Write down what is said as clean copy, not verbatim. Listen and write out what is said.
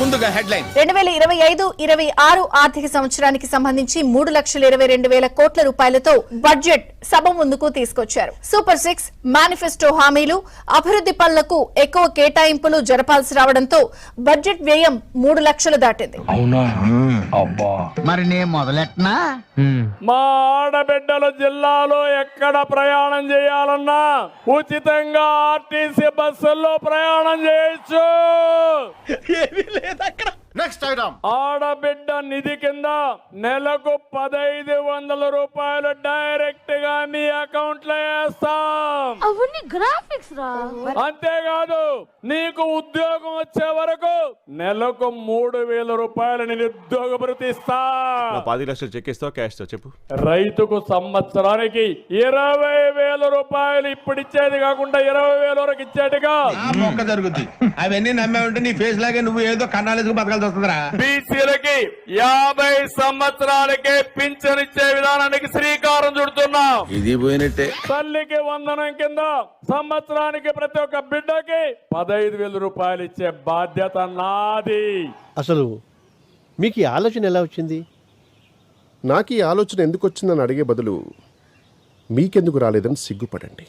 ముందుగా హెడ్లైన్ 2025-26 ఆర్థిక సంవత్సరానికి సంబంధించి 3,22,000 కోట్ల రూపాయలతో బడ్జెట్ సభ ముందుకు తీసుకొచ్చారు. సూపర్ 6 మేనిఫెస్టో హామీలు, అభివృద్ధి పనులకు ఎక్కువ కేటాయింపులు జరపాల్సి రావడంతో బడ్జెట్ వ్యయం 3 లక్షలు దాటింది. అవునా? అబ్బా, మరి నేను మొదలెట్టనా? మా ఆడబిడ్డలు జిల్లాలో ఎక్కడ ప్రయాణం చేయాలన్నా ఉచితంగా ఆర్టీసీ బస్సుల్లో ప్రయాణం చేయొచ్చు. నెక్స్ట్ ఐటమ్ ఆడబిడ్డ నిధి కింద నెలకు 1,500 రూపాయలు డైరెక్ట్ గా మీ అకౌంట్ లో వేస్తాం. అవన్నీ గ్రాఫిక్స్ రా. అంతేకాదు నీకు ఉద్యోగం వచ్చే వరకు నెలకు 3,000 రూపాయలు నిరుద్యోగ భృతి ఇస్తా. 10 లక్షలు చెక్ ఇస్తావా క్యాష్ తో చెప్పు. రైతుకు సంవత్సరానికి 20,000 రూపాయలు ఇప్పుడు ఇచ్చేది కాకుండా 20,000 వరకు ఇచ్చేట్టుగా మొక్క జరుగుద్ది. అవన్నీ నమ్మే ఉంటే నీ ఫేస్ లాగే నువ్వు ఏదో కన్నాలేసుకు బతకాల్సి వస్తుందిరా. బీసీలకి 50 సంవత్సరాలకే పింఛన్ ఇచ్చే విధానానికి శ్రీకారం చుడుతున్నాం. ఇది పోయినట్టే. తల్లికి వందనం కింద సంవత్సరానికి ప్రతి ఒక్క బిడ్డకి 15,000 రూపాయలు ఇచ్చే బాధ్యత నాది. అసలు మీకు ఈ ఆలోచన ఎలా వచ్చింది? నాకు ఈ ఆలోచన ఎందుకు వచ్చిందని అడిగే బదులు మీకెందుకు రాలేదని సిగ్గుపడండి.